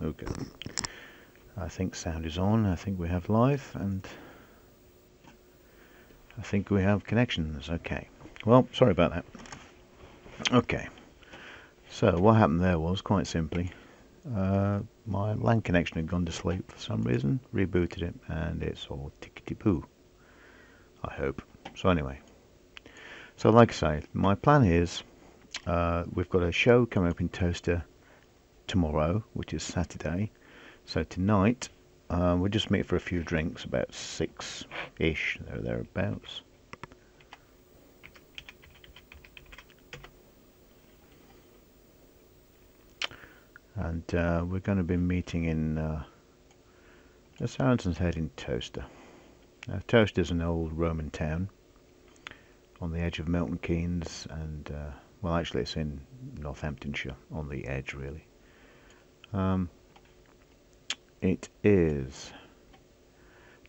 Okay. I think sound is on. I think we have live, and I think we have connections. Okay. Well, sorry about that. Okay. So what happened there was, quite simply, my LAN connection had gone to sleep for some reason. Rebooted it, and it's all tickety-poo. I hope. So anyway. So like I say, my plan is, we've got a show coming up in Toaster tomorrow, which is Saturday. So tonight, we'll just meet for a few drinks, about 6-ish, thereabouts. And we're going to be meeting in the Saracen's Head in Towcester. Now, Towcester is an old Roman town on the edge of Milton Keynes, and well, actually it's in Northamptonshire, on the edge really. It is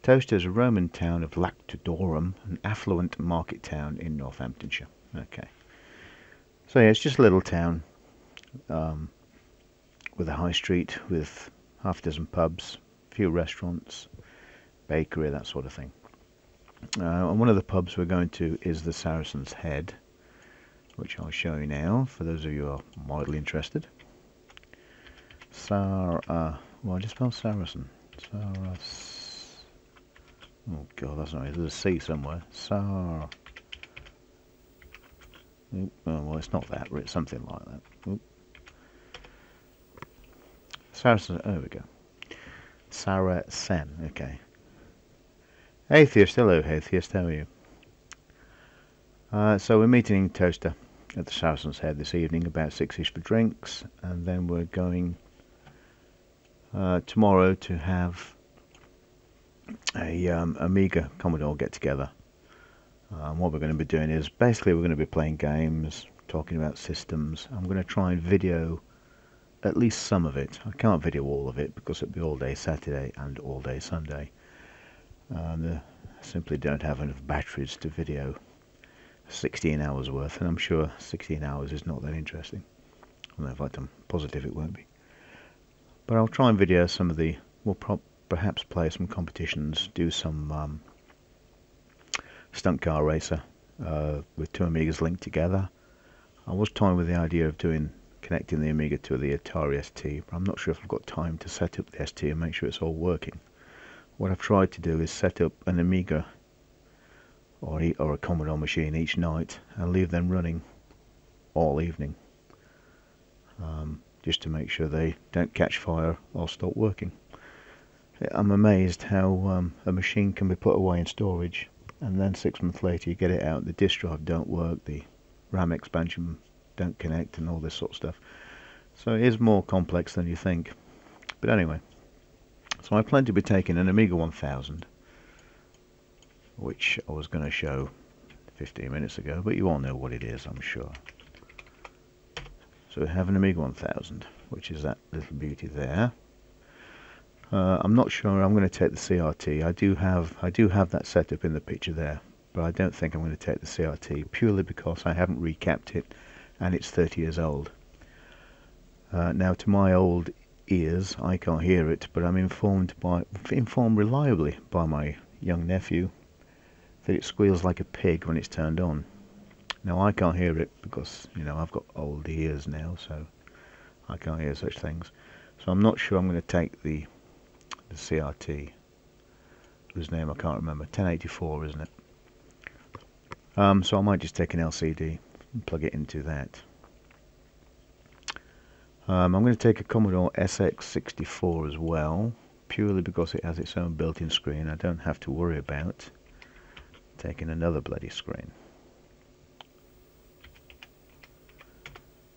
Towcester is a Roman town of Lactodorum, an affluent market town in Northamptonshire. Okay, so yeah, it's just a little town with a high street with half a dozen pubs, a few restaurants, bakery, that sort of thing. And one of the pubs we're going to is the Saracen's Head, which I'll show you now for those of you who are mildly interested. Well, I just spelled Saracen. Oh god, that's not it. There's a C somewhere. Oh, well, it's not that, but it's something like that. Oop. Saracen. Oh, there we go. Saracen. Okay. Atheist. Hello, Atheist. How are you? So we're meeting in Towcester at the Saracen's Head this evening, about 6-ish for drinks, and then we're going tomorrow to have a Amiga Commodore get together. What we're going to be doing is basically we're going to be playing games, talking about systems. I'm going to try and video at least some of it. I can't video all of it because it'll be all day Saturday and all day Sunday. I simply don't have enough batteries to video 16 hours worth, and I'm sure 16 hours is not that interesting. Although in fact I'm positive it won't be. But I'll try and video some of the, we'll perhaps play some competitions, do some stunt car racer with two Amigas linked together. I was toying with the idea of connecting the Amiga to the Atari ST, but I'm not sure if I've got time to set up the ST and make sure it's all working. What I've tried to do is set up an Amiga or a Commodore machine each night and leave them running all evening, just to make sure they don't catch fire or stop working. I'm amazed how a machine can be put away in storage and then 6 months later you get it out, the disk drive don't work, the RAM expansion don't connect and all this sort of stuff. So it is more complex than you think. But anyway, so I plan to be taking an Amiga 1000, which I was going to show 15 minutes ago, but you all know what it is, I'm sure. So we have an Amiga 1000, which is that little beauty there. I'm not sure I'm going to take the CRT. I do have that set up in the picture there, but I don't think I'm going to take the CRT purely because I haven't recapped it and it's 30 years old. Now, to my old ears, I can't hear it, but I'm informed reliably by my young nephew that it squeals like a pig when it's turned on. Now, I can't hear it because, you know, I've got old ears now, so I can't hear such things. So I'm not sure I'm going to take the CRT, whose name I can't remember, 1084, isn't it? So I might just take an LCD and plug it into that. I'm going to take a Commodore SX64 as well, purely because it has its own built-in screen. I don't have to worry about taking another bloody screen.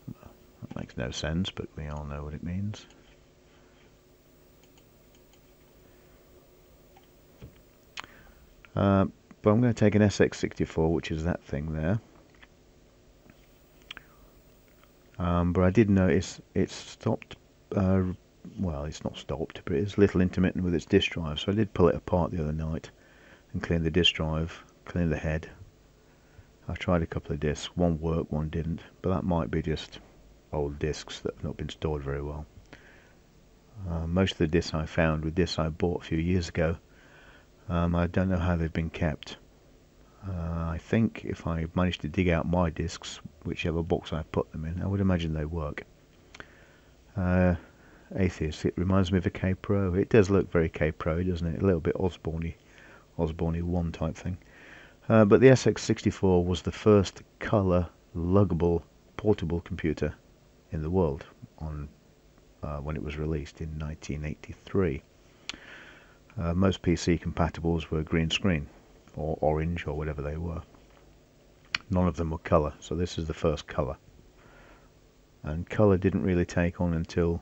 Well, that makes no sense, but we all know what it means. But I'm going to take an SX64, which is that thing there. But I did notice it's stopped, well, it's not stopped, but it's a little intermittent with its disk drive, so I did pull it apart the other night and clean the disk drive, clean the head. I tried a couple of disks, one worked, one didn't, but that might be just old disks that have not been stored very well. Most of the discs I found were discs I bought a few years ago. I don't know how they've been kept. I think if I managed to dig out my discs, whichever box I put them in, I would imagine they work. Atheist, it reminds me of a K-Pro. It does look very K-Pro, doesn't it? A little bit Osborne 1 type thing. But the SX64 was the first colour luggable portable computer in the world on when it was released in 1983. Most PC compatibles were green screen or orange or whatever they were. None of them were colour, so this is the first colour. And colour didn't really take on until,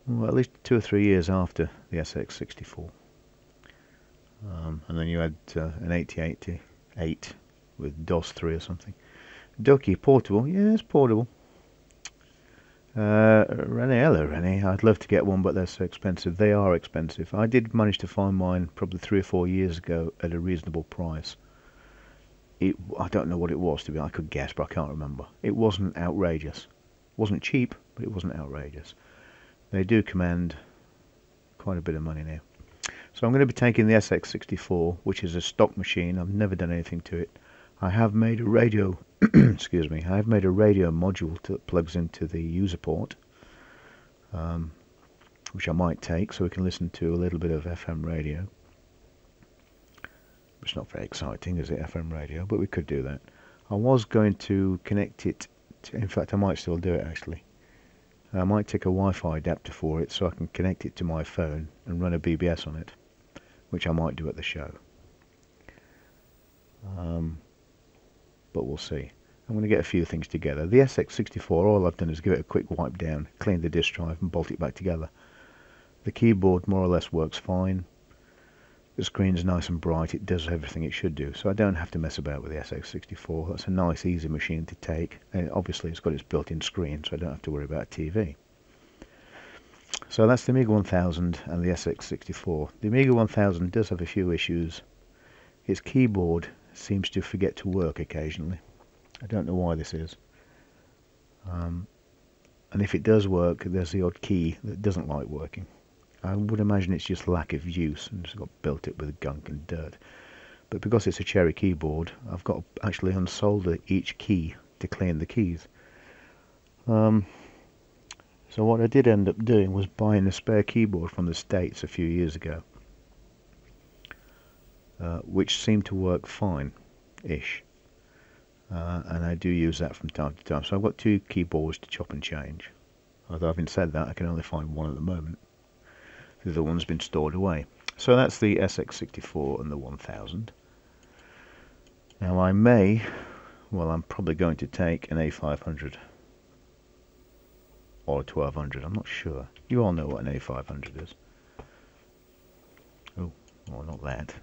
well, at least 2 or 3 years after the SX64. And then you had an 8088 with DOS 3 or something. Ducky, portable? Yeah, it's portable. Rennie, hello Rennie. I'd love to get one, but they're so expensive. They are expensive. I did manage to find mine probably 3 or 4 years ago at a reasonable price. I don't know what it was, to be honest. I could guess, but I can't remember. It wasn't outrageous. It wasn't cheap, but it wasn't outrageous. They do command quite a bit of money now. So I'm going to be taking the SX64, which is a stock machine. I've never done anything to it. I have made a radio, excuse me, I have made a radio module that plugs into the user port, which I might take so we can listen to a little bit of FM radio. It's not very exciting, is it, FM radio, but we could do that. I was going to connect it to, in fact I might still do it actually. I might take a Wi-Fi adapter for it so I can connect it to my phone and run a BBS on it, which I might do at the show. But we'll see. I'm going to get a few things together. The SX64, all I've done is give it a quick wipe down, clean the disk drive and bolt it back together. The keyboard more or less works fine. The screen's nice and bright, it does everything it should do, so I don't have to mess about with the SX64. That's a nice easy machine to take, and obviously it's got its built-in screen, so I don't have to worry about TV. So that's the Amiga 1000 and the SX64. The Amiga 1000 does have a few issues. Its keyboard seems to forget to work occasionally. I don't know why this is. And if it does work, there's the odd key that doesn't like working. I would imagine it's just lack of use and it's got built up with gunk and dirt. But because it's a cherry keyboard, I've got to actually unsolder each key to clean the keys. So what I did end up doing was buying a spare keyboard from the States a few years ago, which seemed to work fine-ish. And I do use that from time to time. So I've got 2 keyboards to chop and change. Although having said that, I can only find one at the moment. The other one's been stored away. So that's the SX64 and the 1000. Now I may, well I'm probably going to take an A500 or a 1200, I'm not sure. You all know what an A500 is. Oh, well not that.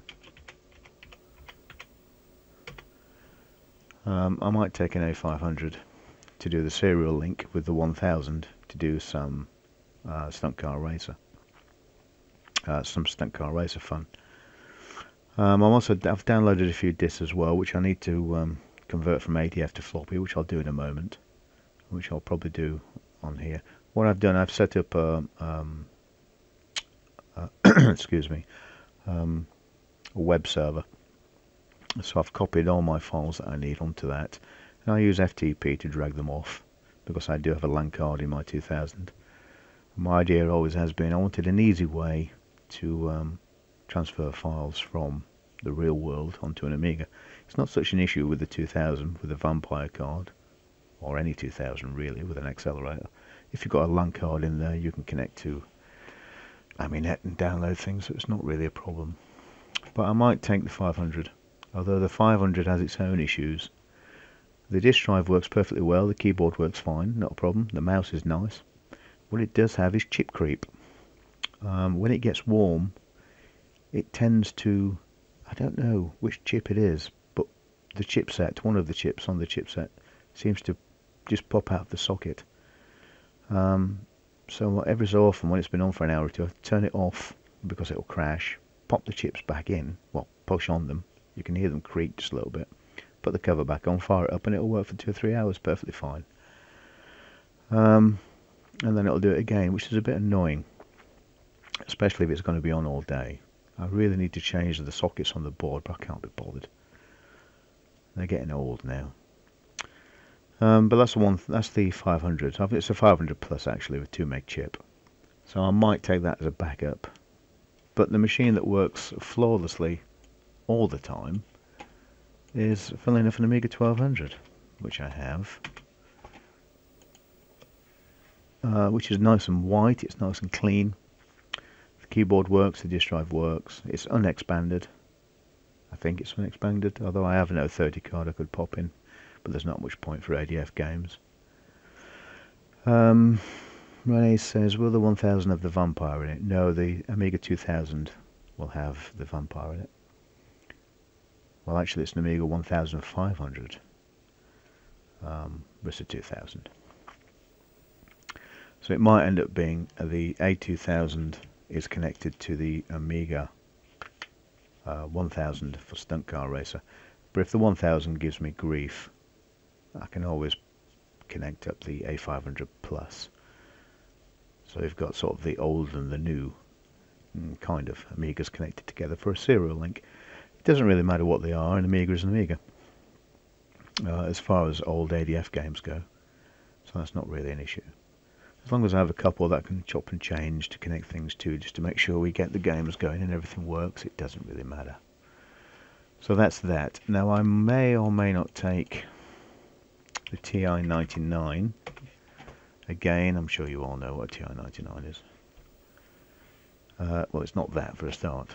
I might take an A500 to do the serial link with the 1000 to do some stunt car racer. Some stunt car racer fun. I've downloaded a few discs as well, which I need to convert from ADF to floppy, which I'll do in a moment, which I'll probably do on here. What I've done, I've set up a excuse me, a web server. So I've copied all my files that I need onto that, and I use FTP to drag them off because I do have a LAN card in my 2000. My idea always has been I wanted an easy way to transfer files from the real world onto an Amiga. It's not such an issue with the 2000 with a Vampire card, or any 2000 really with an accelerator. If you've got a LAN card in there, you can connect to Aminet and download things, so it's not really a problem. But I might take the 500, although the 500 has its own issues. The disk drive works perfectly well, the keyboard works fine, not a problem, the mouse is nice. What it does have is chip creep. When it gets warm, it tends to, I don't know which chip it is, but the chipset, one of the chips on the chipset, seems to just pop out of the socket. So every so often, when it's been on for an hour or two, I turn it off because it'll crash, pop the chips back in, well, push on them, you can hear them creak just a little bit, put the cover back on, fire it up, and it'll work for 2 or 3 hours perfectly fine. and then it'll do it again, which is a bit annoying, especially if it's going to be on all day. I really need to change the sockets on the board, but I can't be bothered. They're getting old now. But that's the one. That's the 500. It's a 500 plus actually with 2 meg chip. So I might take that as a backup. But the machine that works flawlessly all the time is, funnily enough, an Amiga 1200, which I have. Which is nice and white. It's nice and clean. The keyboard works. The disk drive works. It's unexpanded. I think it's unexpanded, although I have an 030 card I could pop in, but there's not much point for ADF games. Rene says, will the 1000 have the Vampire in it? No, the Amiga 2000 will have the Vampire in it. Well, actually it's an Amiga 1500 versus 2000. So it might end up being the A2000 is connected to the Amiga 1000 for Stunt Car Racer. But if the 1000 gives me grief, I can always connect up the A500 Plus. So you've got sort of the old and the new kind of Amigas connected together for a serial link. It doesn't really matter what they are, an Amiga is an Amiga. As far as old ADF games go. So that's not really an issue. As long as I have a couple that I can chop and change to connect things to, just to make sure we get the games going and everything works, it doesn't really matter. So that's that. Now I may or may not take the TI-99. Again, I'm sure you all know what TI-99 is. Well, it's not that for a start.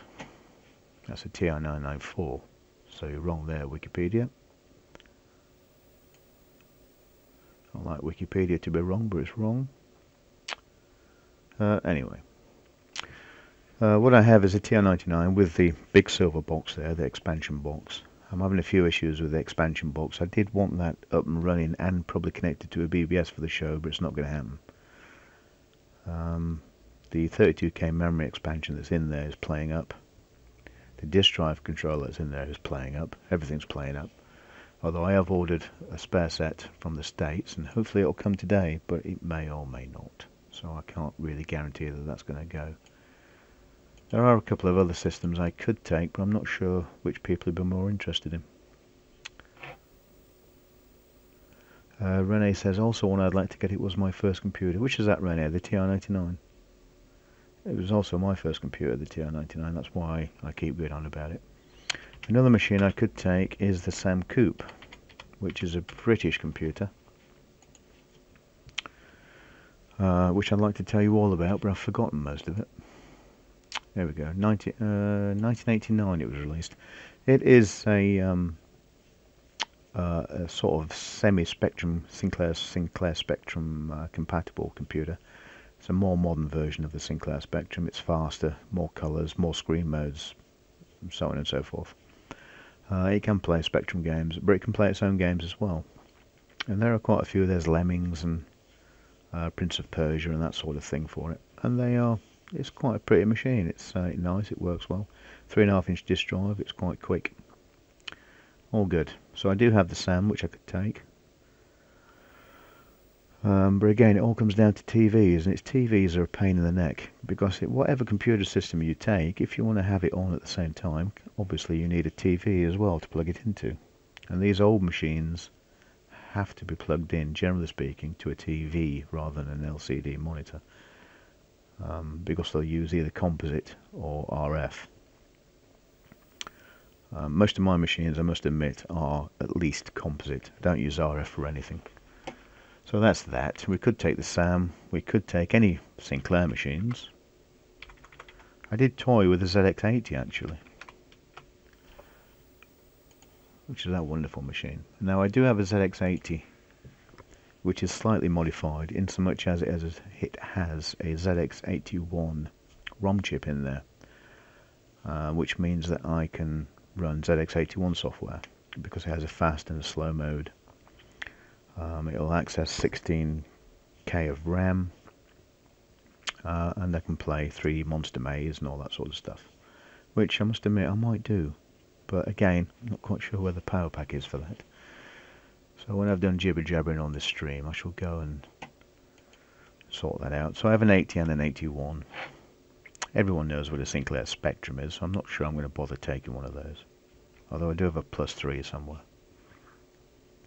That's a TI-994. So you're wrong there, Wikipedia. I like Wikipedia to be wrong, but it's wrong. Anyway, what I have is a TI-99 with the big silver box there, the expansion box. I'm having a few issues with the expansion box. I did want that up and running and probably connected to a BBS for the show, but it's not going to happen. The 32K memory expansion that's in there is playing up. The disk drive controller that's in there is playing up. Everything's playing up. Although I have ordered a spare set from the States, and hopefully it'll come today, but it may or may not. So I can't really guarantee that that's going to go. There are a couple of other systems I could take, but I'm not sure which people would be more interested in. Rene says, also one I'd like to get, it was my first computer. Which is that, Rene? The TI-99? It was also my first computer, the TI-99. That's why I keep going on about it. Another machine I could take is the Sam Coupe, which is a British computer. Which I'd like to tell you all about, but I've forgotten most of it. There we go. 1989 it was released. It is a sort of semi-Spectrum, Sinclair Spectrum compatible computer. It's a more modern version of the Sinclair Spectrum. It's faster, more colours, more screen modes, and so on and so forth. It can play Spectrum games, but it can play its own games as well. And there are quite a few. There's Lemmings and Prince of Persia and that sort of thing for it. And they are. It's quite a pretty machine. It's nice. It works well. 3.5-inch disk drive. It's quite quick. All good. So I do have the SAM, which I could take. But again, it all comes down to TVs, and its TVs are a pain in the neck, because whatever computer system you take, if you want to have it on at the same time, obviously you need a TV as well to plug it into. And these old machines have to be plugged in, generally speaking, to a TV rather than an LCD monitor, because they'll use either composite or RF. Most of my machines, I must admit, are at least composite. I don't use RF for anything. So that's that. We could take the SAM. We could take any Sinclair machines. I did toy with the ZX80 actually, which is that wonderful machine. Now I do have a ZX80, which is slightly modified in so much as it has a ZX81 ROM chip in there, which means that I can run ZX81 software because it has a fast and a slow mode. It'll access 16K of RAM, and I can play 3D Monster Maze and all that sort of stuff, which I must admit I might do, but again, I'm not quite sure where the power pack is for that. So when I've done jibber jabbering on this stream, I shall go and sort that out. So I have an 80 and an 81. Everyone knows what a Sinclair Spectrum is, so I'm not sure I'm going to bother taking one of those. Although I do have a +3 somewhere.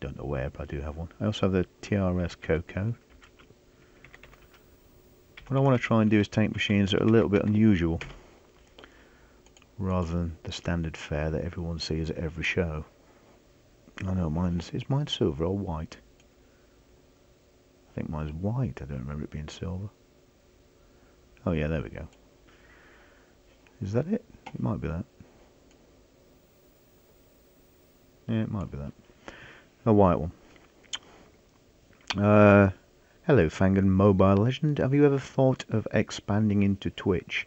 Don't know where, but I do have one. I also have the TRS Coco. What I want to try and do is take machines that are a little bit unusual, rather than the standard fare that everyone sees at every show. I know is mine silver or white? I think mine's white. I don't remember it being silver. Oh yeah, there we go. Is that it? It might be that. Yeah, it might be that. A white one. Hello, Fangan Mobile Legend. Have you ever thought of expanding into Twitch?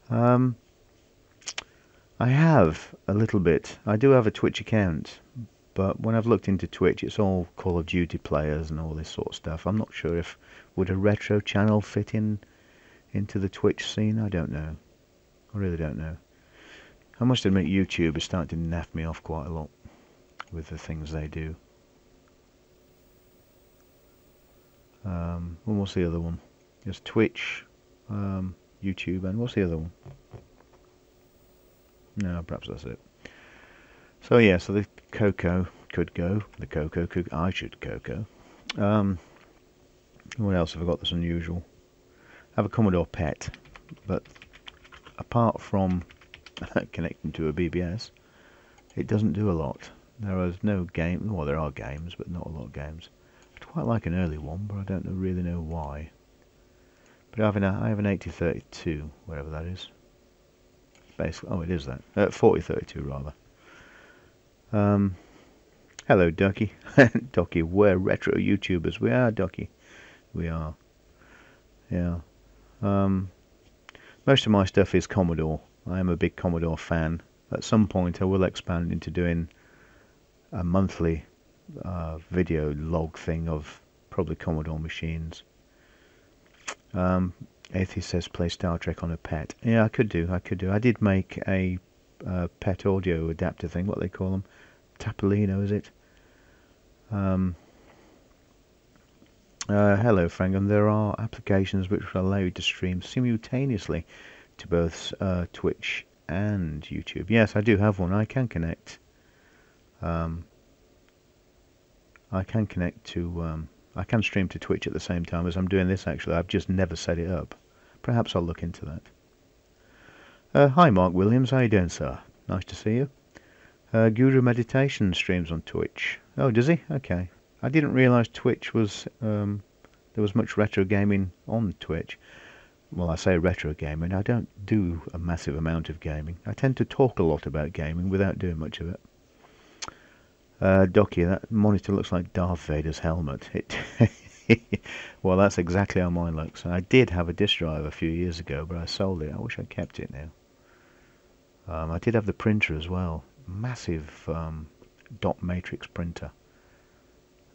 I have a little bit. I do have a Twitch account, but when I've looked into Twitch, it's all Call of Duty players and all this sort of stuff. I'm not sure if would a retro channel fit into the Twitch scene. I don't know. I really don't know. I must admit, YouTube is starting to naff me off quite a lot with the things they do. What's the other one? There's Twitch, YouTube, and what's the other one? No, perhaps that's it. So yeah, so the Coco could go. The Coco could. I should Coco. What else have I got that's unusual? I have a Commodore PET, but apart from connecting to a BBS, it doesn't do a lot. There is no game. Well, there are games, but not a lot of games. I'd quite like an early one, but I don't really know why. But I have an 8032, wherever that is. Basically, oh, it is that. 4032 rather. Hello, Ducky. Ducky, we're retro YouTubers. We are, Ducky. We are. Yeah. Most of my stuff is Commodore. I am a big Commodore fan. At some point, I will expand into doing a monthly video log thing of probably Commodore machines. Atheist says play Star Trek on a PET. Yeah, I could do. I did make a PET audio adapter thing. What they call them? Tapolino, is it? Hello, Frangan. There are applications which will allow you to stream simultaneously to both Twitch and YouTube. Yes, I do have one. I can connect. I can stream to Twitch at the same time as I'm doing this. Actually, I've just never set it up. Perhaps I'll look into that. Hi, Mark Williams. How you doing, sir? Nice to see you. Guru Meditation streams on Twitch. Oh, does he? Okay. I didn't realise Twitch was there was much retro gaming on Twitch. Well, I say retro gaming. I don't do a massive amount of gaming. I tend to talk a lot about gaming without doing much of it. Docky, that monitor looks like Darth Vader's helmet. Well, that's exactly how mine looks. I did have a disk drive a few years ago, but I sold it. I wish I kept it now. I did have the printer as well. Massive dot matrix printer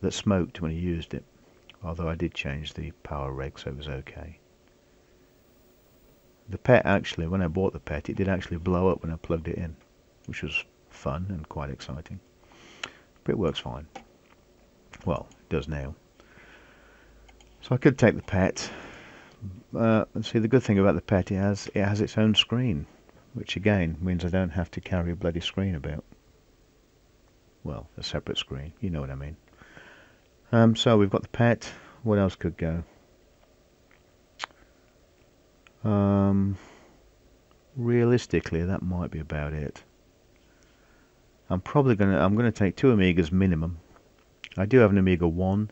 that smoked when you used it. Although I did change the power reg, so it was okay. The PET actually, when I bought the PET, it did actually blow up when I plugged it in, which was fun and quite exciting. But it works fine. Well, it does now. So I could take the PET. And see, the good thing about the PET, it has its own screen, which again means I don't have to carry a bloody screen about. Well, a separate screen, you know what I mean. So we've got the PET. What else could go? Realistically, that might be about it. I'm gonna take 2 Amigas minimum. I do have an Amiga 1.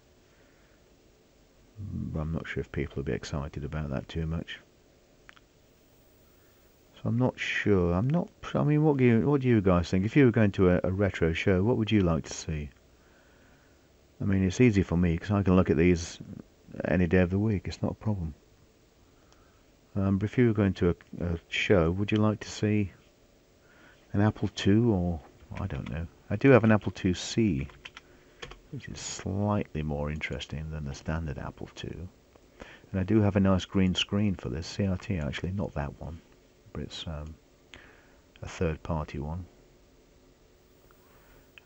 But I'm not sure if people will be excited about that too much. So I'm not sure. I mean, what do you guys think? If you were going to a retro show, what would you like to see? I mean, it's easy for me because I can look at these any day of the week. It's not a problem. But if you were going to a show, would you like to see an Apple II or I don't know. I do have an Apple IIc, which is slightly more interesting than the standard Apple II. And I do have a nice green screen for this CRT, actually, not that one, but it's a third-party one.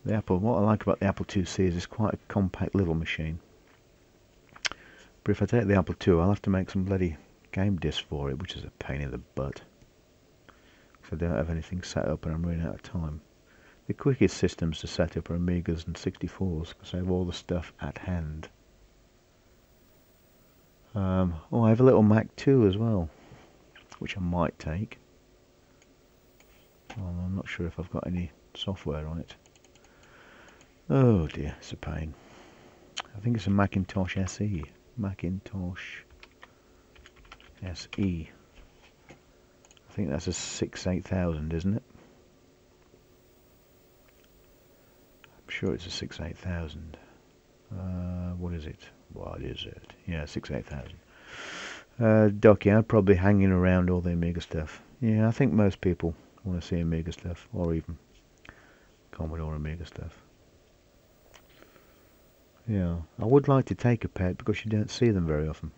What I like about the Apple IIc is it's quite a compact little machine. But if I take the Apple II, I'll have to make some bloody game discs for it, which is a pain in the butt. Because I don't have anything set up and I'm running out of time. The quickest systems to set up are Amigas and 64s, because I have all the stuff at hand. Oh, I have a little Mac 2 as well, which I might take. Well, I'm not sure if I've got any software on it. Oh dear, it's a pain. I think it's a Macintosh SE. Macintosh SE. I think that's a 68000, isn't it? I'm sure it's a 68000. What is it? What is it? Yeah, 68000. Ducky, I'm probably hanging around all the Amiga stuff. Yeah, I think most people want to see Amiga stuff, or even Commodore Amiga stuff. Yeah, I would like to take a pet because you don't see them very often.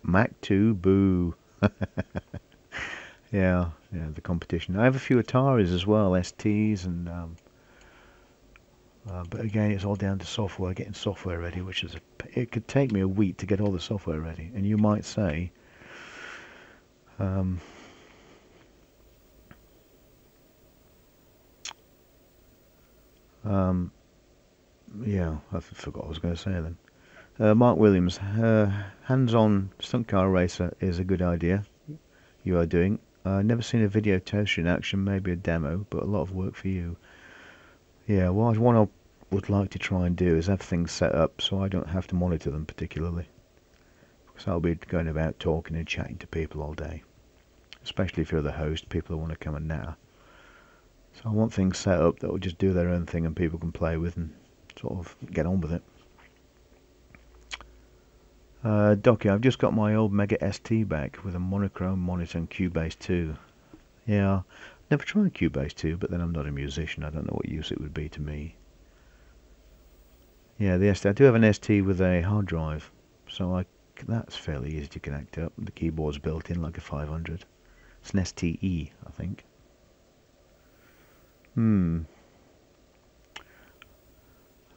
Mac 2, boo. Yeah, the competition. I have a few Ataris as well, STs, and but again, it's all down to software, getting software ready, which is it could take me a week to get all the software ready. And you might say, yeah, I forgot what I was going to say then. Mark Williams, hands-on stunt car racer is a good idea you are doing. Never seen a video toaster in action, maybe a demo, but a lot of work for you. Yeah, well, what I would like to try and do is have things set up so I don't have to monitor them particularly. Because I'll be going about talking and chatting to people all day. Especially if you're the host, people who want to come and natter. So I want things set up that will just do their own thing and people can play with and sort of get on with it. Docky, I've just got my old Mega ST back with a monochrome monitor and Cubase 2. Yeah, never tried Cubase 2, but then I'm not a musician. I don't know what use it would be to me. Yeah, the ST. I do have an ST with a hard drive, so that's fairly easy to connect up. The keyboard's built in like a 500. It's an STE, I think.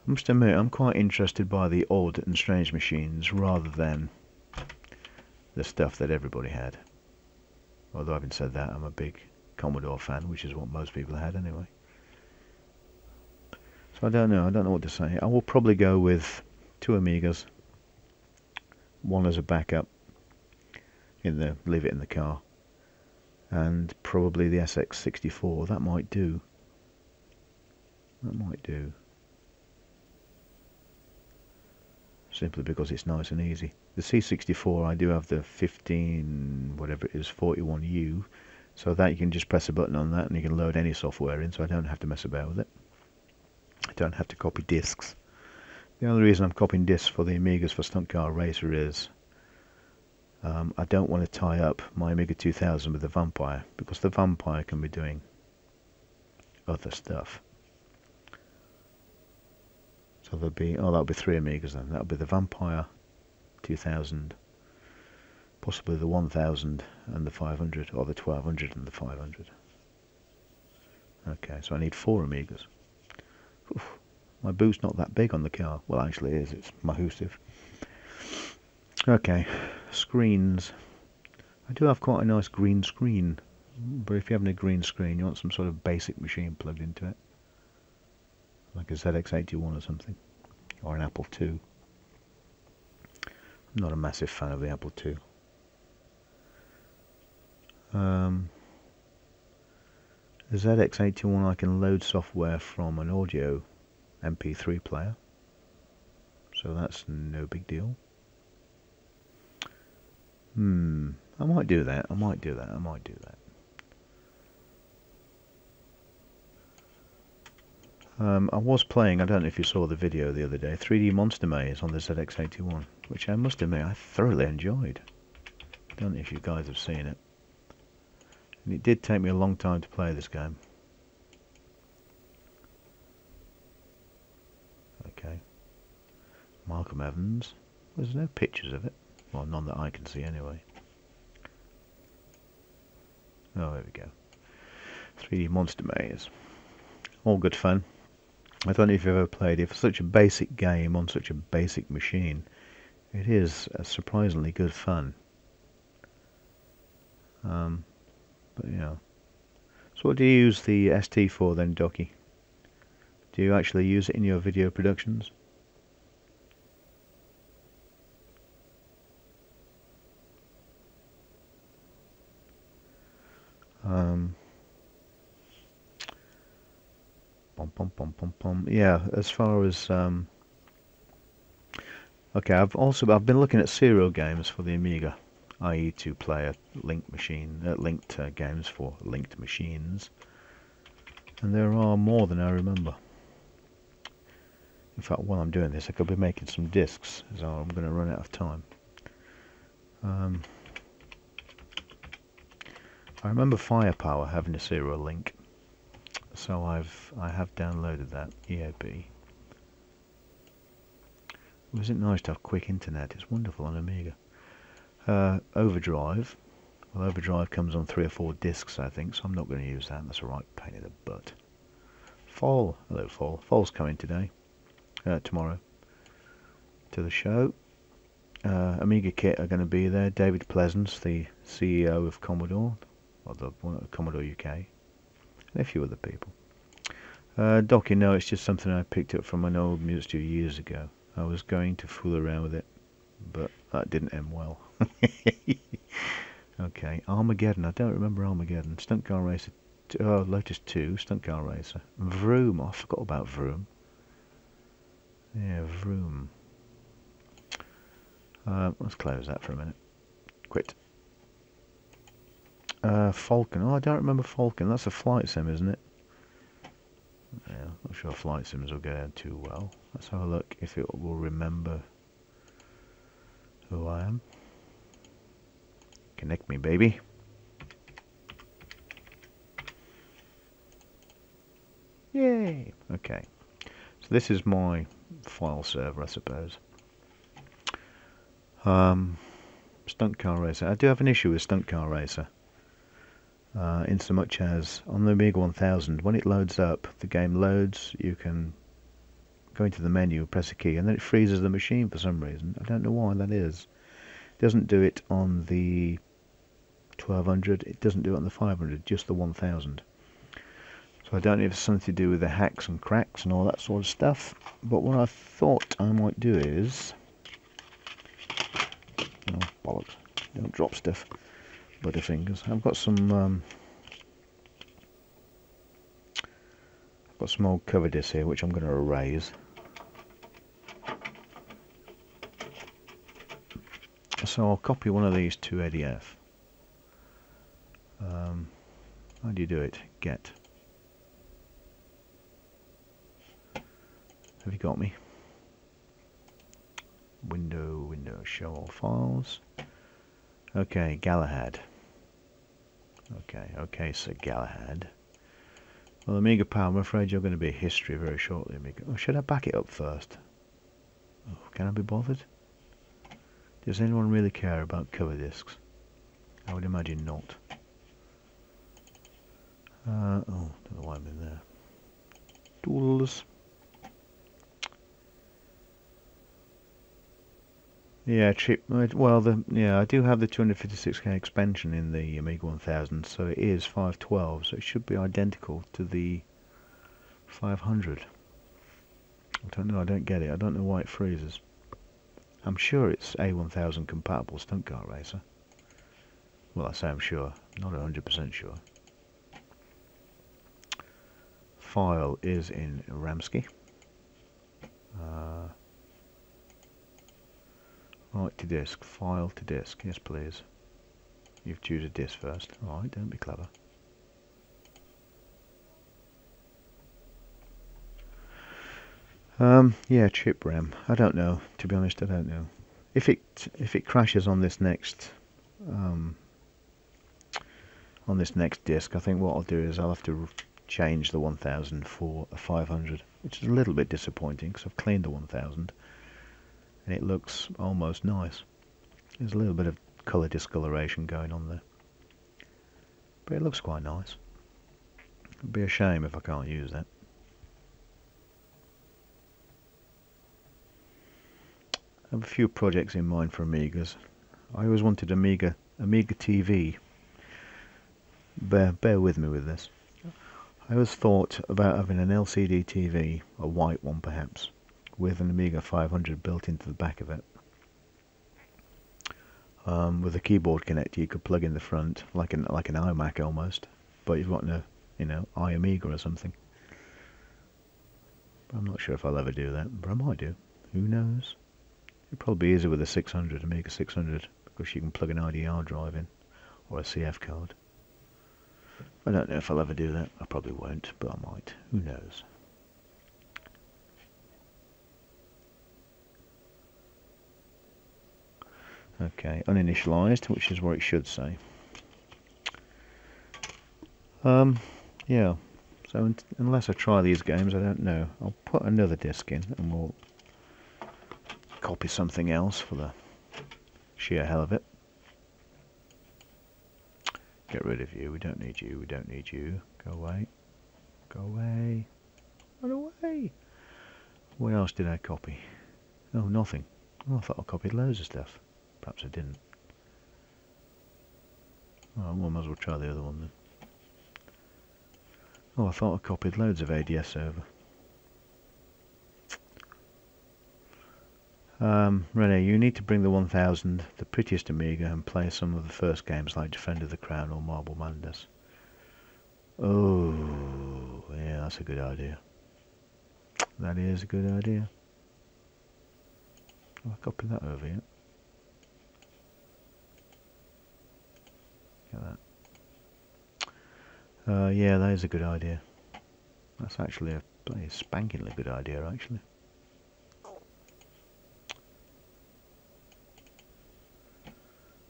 I must admit, I'm quite interested by the odd and strange machines rather than the stuff that everybody had. Although having said that, I'm a big Commodore fan, which is what most people had anyway. So I don't know what to say. I will probably go with 2 Amigas, one as a backup, leave it in the car, and probably the SX64. That might do. That might do. Simply because it's nice and easy. The C64, I do have the 15, whatever it is, 41U, so that you can just press a button on that and you can load any software in, so I don't have to mess about with it. I don't have to copy discs. The only reason I'm copying discs for the Amigas for Stunt Car Racer is I don't want to tie up my Amiga 2000 with the Vampire, because the Vampire can be doing other stuff. So that'll be 3 Amigas then. That'll be the Vampire 2000, possibly the 1000 and the 500, or the 1200 and the 500. Okay, so I need 4 Amigas. Oof, my boot's not that big on the car. Well, actually it is. It's massive. Okay, screens. I do have quite a nice green screen, but if you have a green screen, you want some sort of basic machine plugged into it. Like a ZX81 or something, or an Apple II. I'm not a massive fan of the Apple II. The ZX81 I can load software from an audio MP3 player, so that's no big deal. I might do that. I might do that. I was playing, I don't know if you saw the video the other day, 3D Monster Maze on the ZX81, which I must admit I thoroughly enjoyed. I don't know if you guys have seen it. And it did take me a long time to play this game. Okay. Malcolm Evans. There's no pictures of it. Well, none that I can see anyway. Oh, there we go. 3D Monster Maze. All good fun. I don't know if you've ever played it. For such a basic game on such a basic machine, it is surprisingly good fun. But yeah. So what do you use the ST for then, Docky? Do you actually use it in your video productions? Yeah, as far as okay, I've been looking at serial games for the Amiga, i.e. two-player linked games for linked machines, and there are more than I remember. In fact, while I'm doing this, I could be making some discs, so I'm going to run out of time. I remember Firepower having a serial link, so I have downloaded that EAB. Isn't it nice to have quick internet? It's wonderful on Amiga. Overdrive. Well, Overdrive comes on 3 or 4 discs, I think, so I'm not going to use that. That's a right pain in the butt. Fall. Hello, Fall. Fall's coming tomorrow, to the show. Amiga Kit are going to be there. David Pleasance, the CEO of Commodore, or the Commodore UK, and a few other people. Docky, no, it's just something I picked up from an old music studio years ago. I was going to fool around with it, but that didn't end well. Okay, Armageddon. I don't remember Armageddon. Stunt Car Racer. Lotus 2, Stunt Car Racer. Vroom. I forgot about Vroom. Yeah, Vroom. Let's close that for a minute. Quit. Falcon. Oh, I don't remember Falcon. That's a flight sim, isn't it? Yeah, not sure flight sims will go down too well. Let's have a look if it will remember who I am. Connect me, baby. Yay! Okay. So this is my file server, I suppose. Stunt Car Racer. I do have an issue with Stunt Car Racer. In so much as on the Amiga 1000, when it loads up, the game loads, you can go into the menu, press a key, and then it freezes the machine for some reason. I don't know why that is. It doesn't do it on the 1200, it doesn't do it on the 500, just the 1000. So I don't know if it's something to do with the hacks and cracks and all that sort of stuff. But what I thought I might do is... Oh, bollocks. Don't drop stuff. Butterfingers. I've got some old cover discs here which I'm going to erase. So I'll copy one of these to ADF. How do you do it? Get. Have you got me? Window, show all files. Okay, Galahad. Okay, so Galahad. Well, Amiga Power, I'm afraid you're going to be history very shortly, Amiga. Oh, should I back it up first? Oh, can I be bothered? Does anyone really care about cover discs? I would imagine not. Oh, don't know why I'm in there. Tools. Yeah, chip. Well, I do have the 256K expansion in the Amiga 1000, so it is 512, so it should be identical to the 500. I don't know. I don't get it. I don't know why it freezes. I'm sure it's A1000 compatible Stunt Car Racer. Well, I say I'm sure, not 100% sure. File is in Ramsky. Write to disk, file to disk, yes please. You choose a disk first. Alright, don't be clever. Yeah, chip RAM. I don't know, to be honest, I don't know. If it crashes on this next disk, I think what I'll do is I'll have to change the 1000 for a 500, which is a little bit disappointing because I've cleaned the 1000. And it looks almost nice. There's a little bit of colour discoloration going on there, but it looks quite nice. It'd be a shame if I can't use that. have a few projects in mind for Amigas. I always wanted Amiga TV. Bear with me with this. I always thought about having an LCD TV, a white one perhaps, with an Amiga 500 built into the back of it. With a keyboard connector you could plug in the front, like an iMac almost, but you've got no, iAmiga or something. But I'm not sure if I'll ever do that, but I might do. Who knows? It'd probably be easier with a 600, Amiga 600, because you can plug an IDR drive in, or a CF card. I don't know if I'll ever do that. I probably won't, but I might. Who knows? Okay, uninitialized, which is what it should say. Yeah. So unless I try these games, I don't know. I'll put another disc in, and we'll copy something else for the sheer hell of it. Get rid of you. We don't need you. We don't need you. Go away. Go away. Run away. What else did I copy? Oh, nothing. Oh, I thought I copied loads of stuff. Perhaps I didn't. Oh, well, I might as well try the other one then. Oh, I thought I copied loads of ADS over. Rene, you need to bring the 1000, the prettiest Amiga, and play some of the first games like Defender of the Crown or Marble Madness. Oh, yeah, that's a good idea. That is a good idea. Have I copied that over yet? Get that. Yeah, that is a good idea. That's actually a spankingly good idea, actually.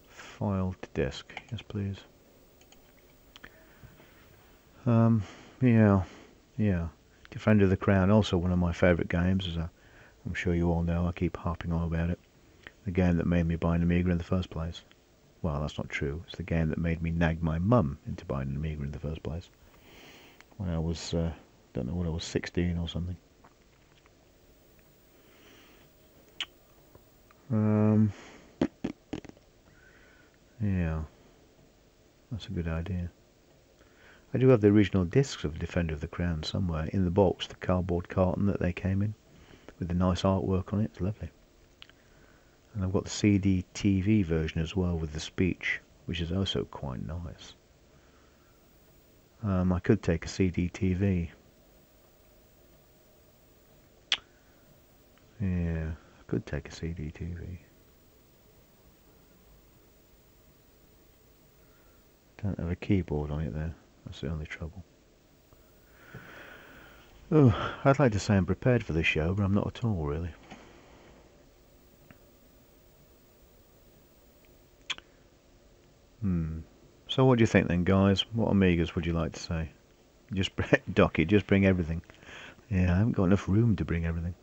File to disk, yes please. Yeah. Defender of the Crown, also one of my favourite games, as I'm sure you all know. I keep harping on about it. The game that made me buy an Amiga in the first place. Well, that's not true. It's the game that made me nag my mum into buying an Amiga in the first place. When I was, don't know what I was, 16 or something. Yeah, that's a good idea. I do have the original discs of Defender of the Crown somewhere in the box, the cardboard carton that they came in, with the nice artwork on it. It's lovely. And I've got the CD TV version as well with the speech, which is also quite nice. I could take a CD TV. Yeah, I could take a CD TV. Don't have a keyboard on it there. That's the only trouble. Oh, I'd like to say I'm prepared for this show, but I'm not at all, really. So what do you think then, guys? What Amigas would you like to say? Just Docky, just bring everything. Yeah, I haven't got enough room to bring everything.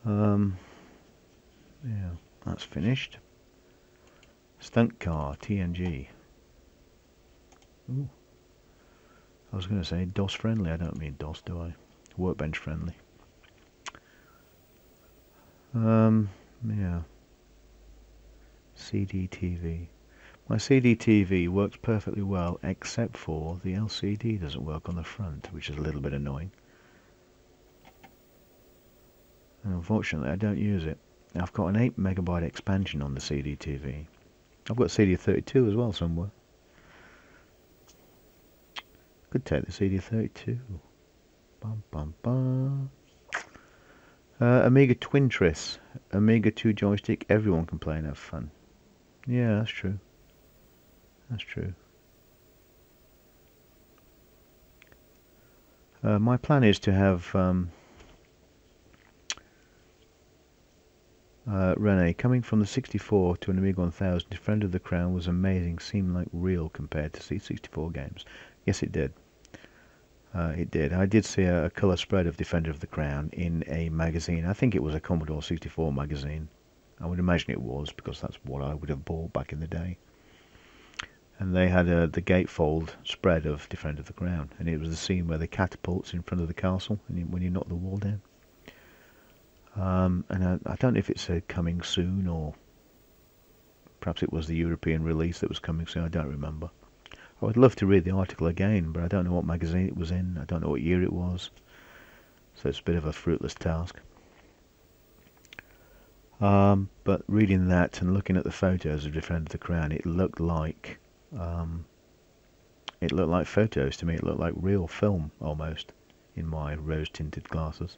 Yeah, that's finished. Stunt car, TNG. Ooh. I was going to say DOS friendly. I don't mean DOS, do I? Workbench friendly. Yeah. CD TV. My CD TV works perfectly well, except for the LCD doesn't work on the front, which is a little bit annoying. And unfortunately, I don't use it. I've got an 8 megabyte expansion on the CD TV. I've got CD32 as well somewhere. Could take the CD32. Bum bum bum. Amiga Twintris, Amiga 2 joystick. Everyone can play and have fun. Yeah, that's true. That's true. My plan is to have Rene, coming from the 64 to an Amiga 1000, Defender of the Crown was amazing, seemed like real compared to C64 games. Yes, it did. It did. I did see a colour spread of Defender of the Crown in a magazine. I think it was a Commodore 64 magazine. I would imagine it was, because that's what I would have bought back in the day. And they had the gatefold spread of Defender of the Crown, and it was the scene where the catapults in front of the castle, and when you knock the wall down. And I don't know if it said coming soon, or perhaps it was the European release that was coming soon. I don't remember. I would love to read the article again, but I don't know what magazine it was in. I don't know what year it was. So it's a bit of a fruitless task. But reading that and looking at the photos of Defender of the Crown, it looked like photos to me. It looked like real film almost in my rose-tinted glasses.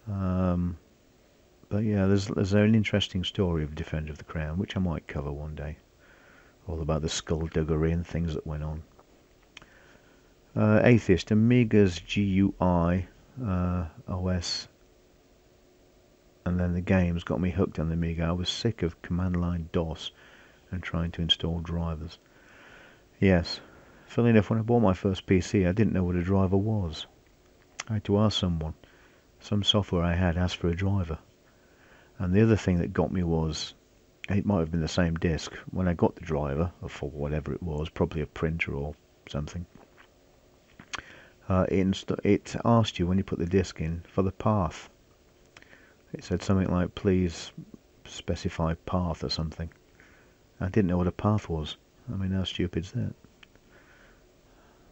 But yeah, there's an interesting story of Defender of the Crown, which I might cover one day. All about the skullduggery and things that went on. Atheist, Amiga's GUI OS, and then the games got me hooked on the Amiga. I was sick of command line DOS and trying to install drivers. Yes, funnily enough, when I bought my first PC, I didn't know what a driver was. I had to ask someone. Some software I had asked for a driver. And the other thing that got me was, it might have been the same disk. When I got the driver, or for whatever it was, probably a printer or something, it asked you when you put the disk in for the path. It said something like, please specify path or something. I didn't know what a path was. I mean, how stupid is that?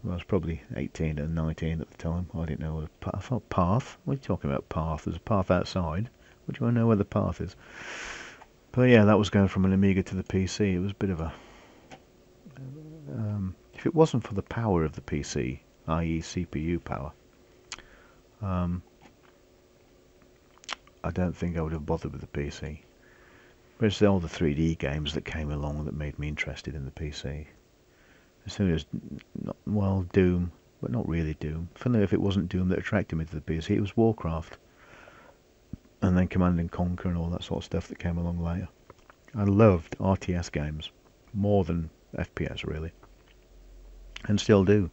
Well, I was probably 18 and 19 at the time. I didn't know what a path. I thought, path? What are you talking about, path? There's a path outside. What do I know where the path is? But yeah, that was going from an Amiga to the PC. It was a bit of a... if it wasn't for the power of the PC, i.e. CPU power, I don't think I would have bothered with the PC. But it's all the 3D games that came along that made me interested in the PC. As soon as, well, Doom, but not really Doom. Funnily, if it wasn't Doom that attracted me to the PC, it was Warcraft. And then Command & Conquer and all that sort of stuff that came along later. I loved RTS games, more than FPS really. And still do.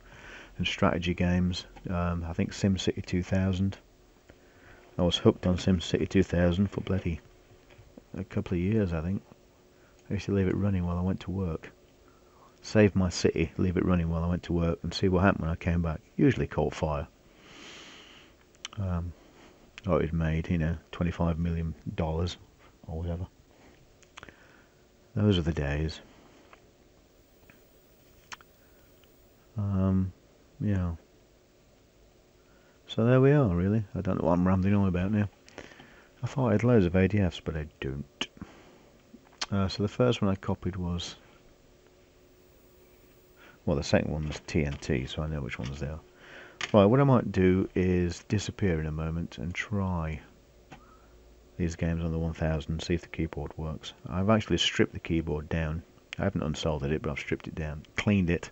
And strategy games, I think SimCity 2000. I was hooked on SimCity 2000 for bloody a couple of years, I think. I used to leave it running while I went to work. Save my city, leave it running while I went to work, and see what happened when I came back. Usually caught fire. Or it made, $25 million or whatever. Those are the days. Yeah. So there we are, really. I don't know what I'm rambling on about now. I thought I had loads of ADFs, but I don't. So the first one I copied was... Well, the second one was TNT, so I know which ones they are. Right, what I might do is disappear in a moment and try these games on the 1000 and see if the keyboard works. I've actually stripped the keyboard down. I haven't unsoldered it, but I've stripped it down, cleaned it,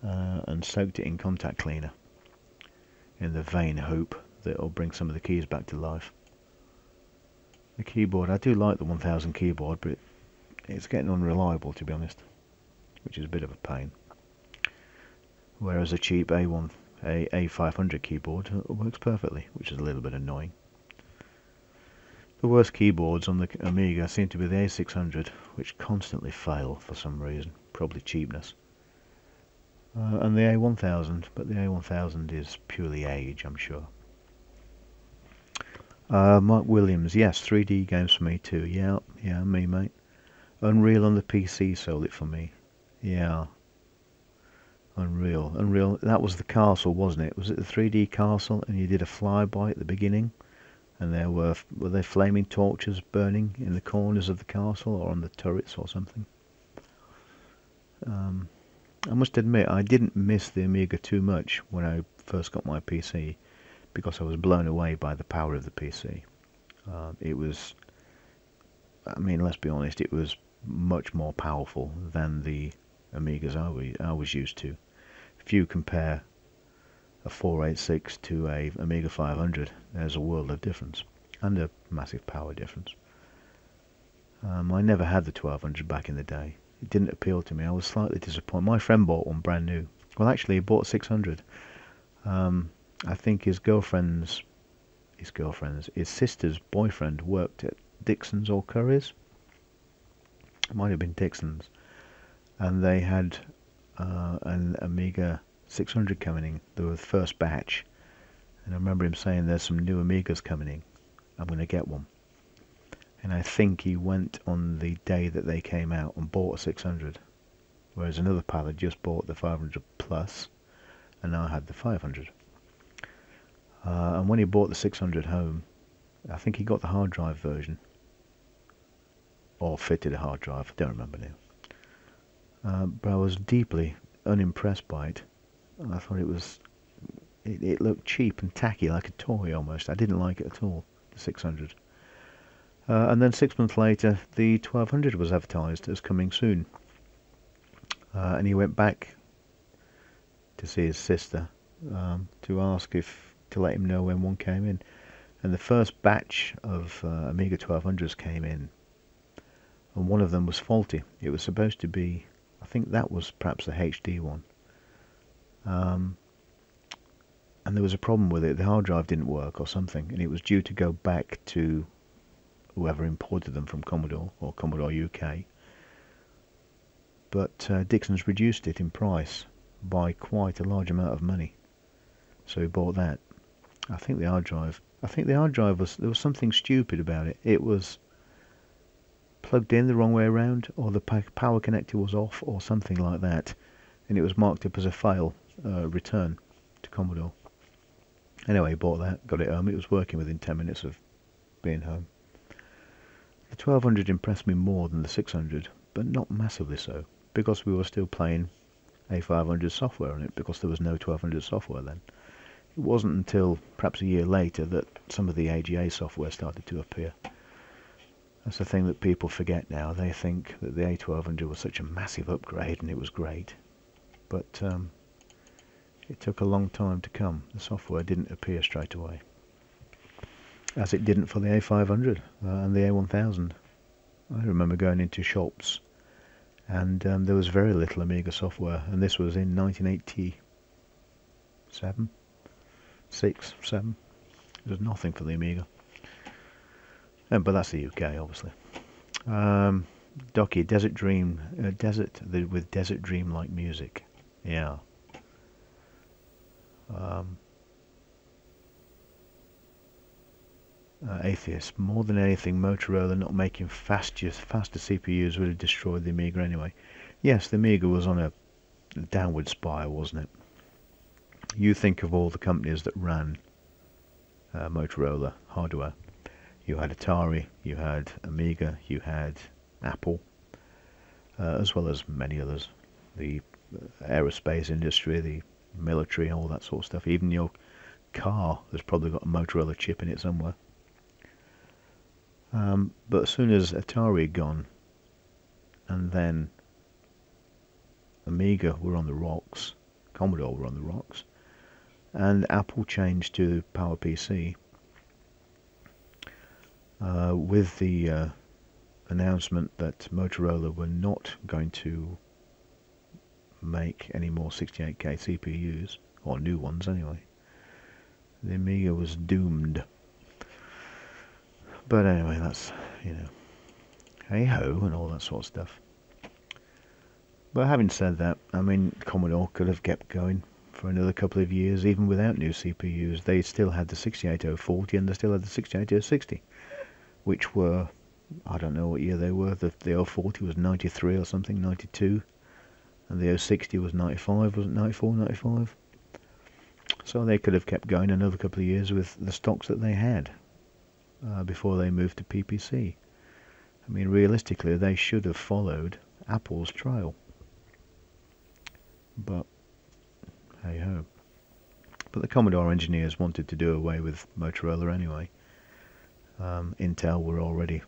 and soaked it in contact cleaner, in the vain hope that it'll bring some of the keys back to life. The keyboard, I do like the 1000 keyboard, but it's getting unreliable, to be honest, which is a bit of a pain. Whereas a cheap A500 keyboard works perfectly, which is a little bit annoying. The worst keyboards on the Amiga seem to be the A600, which constantly fail for some reason, probably cheapness. And the A1000, but the A1000 is purely age, I'm sure. Mark Williams, yes, 3D games for me too. Yeah, me mate. Unreal on the PC sold it for me. Yeah. Unreal. That was the castle, wasn't it? Was it the 3D castle? And you did a flyby at the beginning, and there were there flaming torches burning in the corners of the castle or on the turrets or something? I must admit, I didn't miss the Amiga too much when I first got my PC, because I was blown away by the power of the PC. It was, I mean, let's be honest, it was much more powerful than the Amigas I was used to. If you compare a 486 to a Amiga 500, there's a world of difference, and a massive power difference. I never had the 1200 back in the day. It didn't appeal to me. I was slightly disappointed. My friend bought one brand new. Well, actually, he bought 600. I think his sister's boyfriend worked at Dixon's or Curry's. It might have been Dixon's. And they had an Amiga 600 coming in. They were the first batch. And I remember him saying there's some new Amigas coming in. I'm going to get one. And I think he went on the day that they came out and bought a 600. Whereas another pal had just bought the 500 Plus and now had the 500. And when he bought the 600 home, I think he got the hard drive version. Or fitted a hard drive, I don't remember now. But I was deeply unimpressed by it. I thought it looked cheap and tacky, like a toy almost. I didn't like it at all, the 600. And then 6 months later, the 1200 was advertised as coming soon. And he went back to see his sister to ask to let him know when one came in. And the first batch of Amiga 1200s came in, and one of them was faulty. It was supposed to be, I think that was perhaps the HD one. And there was a problem with it. The hard drive didn't work or something, and it was due to go back to whoever imported them from Commodore or Commodore UK. But Dixon's reduced it in price by quite a large amount of money, so he bought that. I think the hard drive was, there was something stupid about it. It was plugged in the wrong way around, or the power connector was off, or something like that, and it was marked up as a fail return to Commodore. Anyway, he bought that, got it home. It was working within 10 minutes of being home. The 1200 impressed me more than the 600, but not massively so, because we were still playing A500 software on it, because there was no 1200 software then. It wasn't until perhaps a year later that some of the AGA software started to appear. That's the thing that people forget now. They think that the A1200 was such a massive upgrade and it was great. But it took a long time to come. The software didn't appear straight away, as it didn't for the A500 and the A1000. I remember going into shops and there was very little Amiga software, and this was in 1987, 6, 7. There was nothing for the Amiga. But that's the UK, obviously. Docky, Desert Dream, with Desert Dream-like music. Yeah. Atheist, more than anything, Motorola not making faster CPUs would have destroyed the Amiga anyway. Yes, the Amiga was on a downward spiral, wasn't it? You think of all the companies that ran Motorola hardware. You had Atari, you had Amiga, you had Apple, as well as many others. The aerospace industry, the military, all that sort of stuff. Even your car has probably got a Motorola chip in it somewhere. But as soon as Atari had gone, and then Amiga were on the rocks, Commodore were on the rocks, and Apple changed to PowerPC, with the announcement that Motorola were not going to make any more 68K CPUs, or new ones anyway. The Amiga was doomed. But anyway, that's, hey ho and all that sort of stuff. But having said that, I mean, Commodore could have kept going for another couple of years even without new CPUs. They still had the 68040 and they still had the 68060, which were, I don't know what year they were. The 040 was 93 or something, 92, and the 060 was 95, wasn't 94, 95? So they could have kept going another couple of years with the stocks that they had before they moved to PPC. I mean, realistically, they should have followed Apple's trail. But hey ho. But the Commodore engineers wanted to do away with Motorola anyway. Intel were already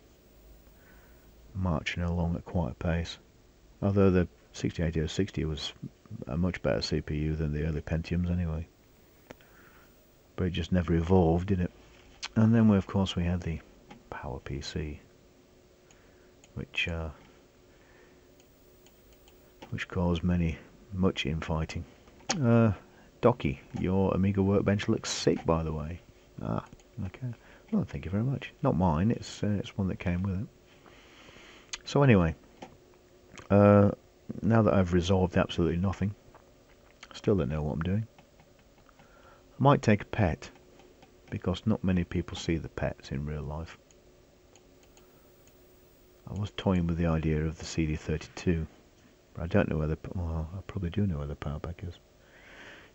marching along at quite a pace. Although the 68060 was a much better CPU than the early Pentiums anyway. But it just never evolved, did it? And then, of course, we had the PowerPC, which caused much infighting. Docky, your Amiga workbench looks sick, by the way. Ah, okay. Well, thank you very much. Not mine. It's one that came with it. So anyway, now that I've resolved absolutely nothing, still don't know what I'm doing. I might take a pet because not many people see the pets in real life. I was toying with the idea of the CD32, but I don't know whether, well, I probably do know where the power pack is.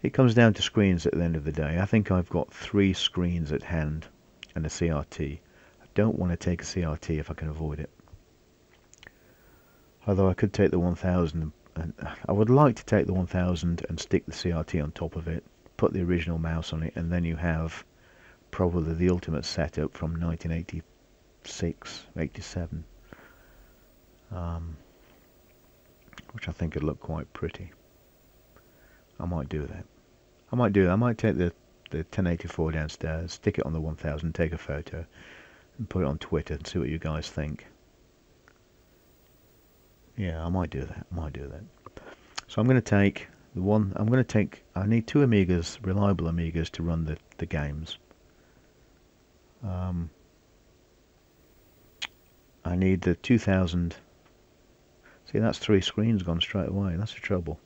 It comes down to screens at the end of the day. I think I've got 3 screens at hand and a CRT. I don't want to take a CRT if I can avoid it. Although I could take the 1000, and I would like to take the 1000 and stick the CRT on top of it, put the original mouse on it, and then you have probably the ultimate setup from 1986, 87, which I think would look quite pretty. I might do that. I might take the 1084 downstairs, stick it on the 1000, take a photo, and put it on Twitter and see what you guys think. Yeah, I might do that. So I'm going to take the one. I need 2 Amigas, reliable Amigas, to run the games. I need the 2000. See, that's 3 screens gone straight away. That's the trouble.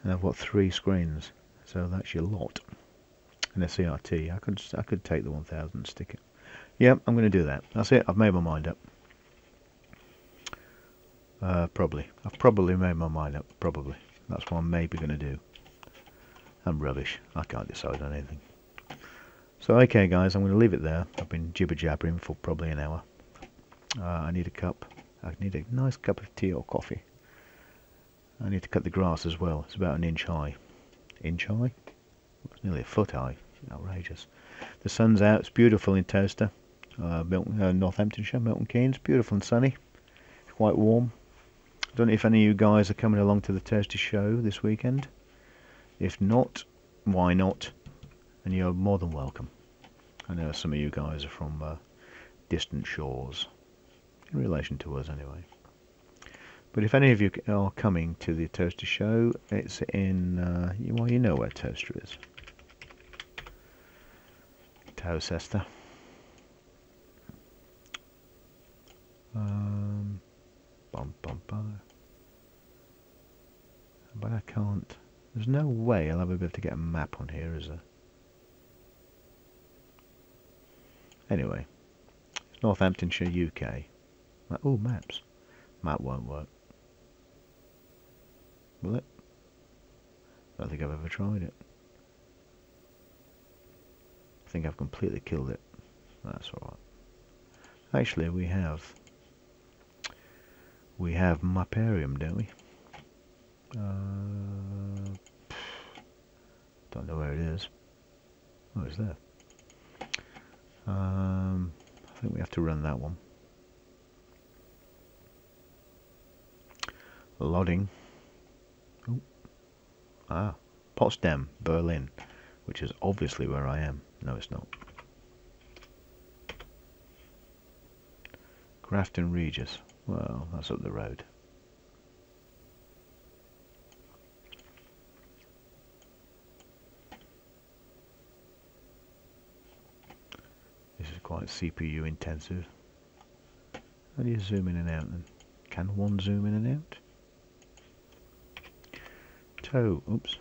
And I've got 3 screens, so that's your lot. And a CRT. I could take the 1000 and stick it. Yep, I'm going to do that. That's it. I've made my mind up. Probably. I've probably made my mind up. Probably. That's what I'm maybe going to do. I'm rubbish. I can't decide on anything. So, okay, guys, I'm going to leave it there. I've been jibber-jabbering for probably an hour. I need a cup. I need a nice cup of tea or coffee. I need to cut the grass as well. It's about 1 inch high. Inch high? It's nearly a foot high. Outrageous. The sun's out. It's beautiful in Towcester, Northamptonshire, Milton Keynes. Beautiful and sunny. Quite warm. I don't know if any of you guys are coming along to the Towcester show this weekend. If not, why not? And you're more than welcome. I know some of you guys are from distant shores, in relation to us anyway. But if any of you are coming to the Towcester show, it's in, well, you know where Towcester is. Towcester. But I can't. There's no way I'll ever be able to get a map on here, is there? Anyway, it's Northamptonshire, UK. Oh, maps. Map won't work. Will it? I don't think I've ever tried it. I think I've completely killed it. That's alright. Actually, we have Maparium, don't we? Don't know where it is. Oh, it's there. I think we have to run that one. Lodding. Oh. Potsdam, Berlin, which is obviously where I am. No, it's not. Grafton Regis. Well, that's up the road. This is quite CPU intensive. How do you zoom in and out then? Can one zoom in and out? Oops.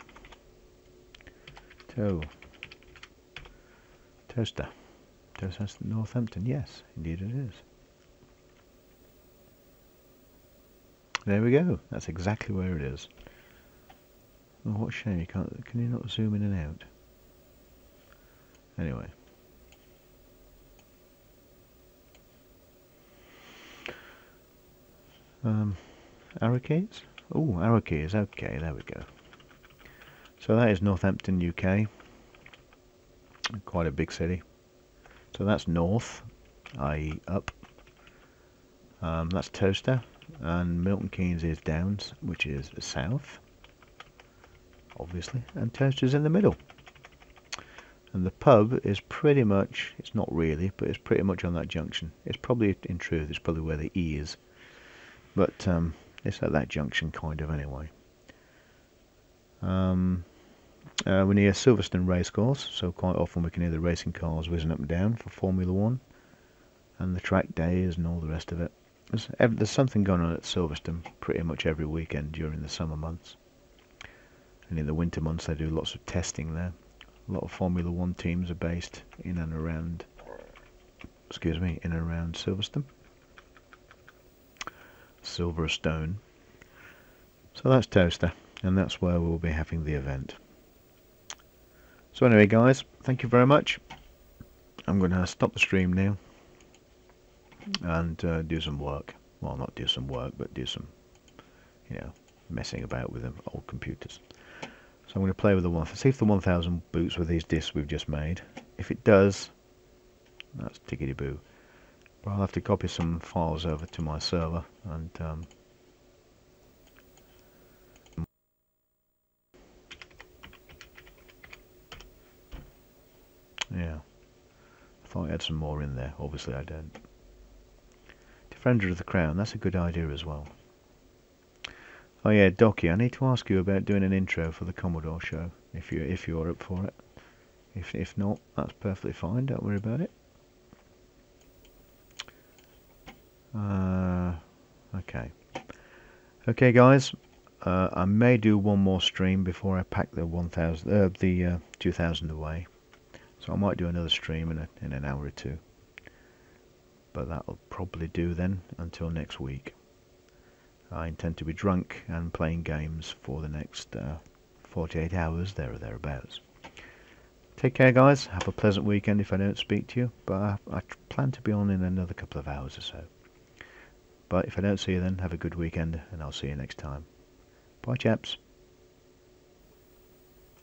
Towcester. Northampton, yes, indeed it is. There we go. That's exactly where it is. Oh, what a shame you can't. Can you not zoom in and out? Anyway. Arrow keys? Oh, arrow keys. Okay, there we go. So that is Northampton, UK. Quite a big city. So that's north, i.e. up. That's Towcester, and Milton Keynes is Downs, which is south, obviously, and Towcester's in the middle. And the pub is pretty much, it's not really, but it's pretty much on that junction. It's probably, in truth, it's probably where the E is. But it's at that junction, kind of, anyway. We're near Silverstone Racecourse, so quite often we can hear the racing cars whizzing up and down for Formula 1. And the track days and all the rest of it. There's something going on at Silverstone pretty much every weekend during the summer months. And in the winter months they do lots of testing there. A lot of Formula 1 teams are based in and around, in and around Silverstone. So that's Toaster, and that's where we'll be having the event. So anyway guys, thank you very much. I'm going to stop the stream now and do some work. Well, not do some work, but do some, messing about with them old computers. So I'm going to play with the one. See if the 1000 boots with these discs we've just made. If it does, that's tickety boo. But I'll have to copy some files over to my server and yeah. I thought I had some more in there. Obviously I don't. Defender of the Crown. That's a good idea as well. Oh yeah, Docky, I need to ask you about doing an intro for the Commodore show, if you're up for it. If not, that's perfectly fine, don't worry about it. Okay. Okay guys, I may do one more stream before I pack the 2000 away. So I might do another stream in an hour or two. But that'll probably do then until next week. I intend to be drunk and playing games for the next 48 hours, there or thereabouts. Take care guys, have a pleasant weekend if I don't speak to you, but I plan to be on in another couple of hours or so. But if I don't see you then, have a good weekend and I'll see you next time. Bye chaps.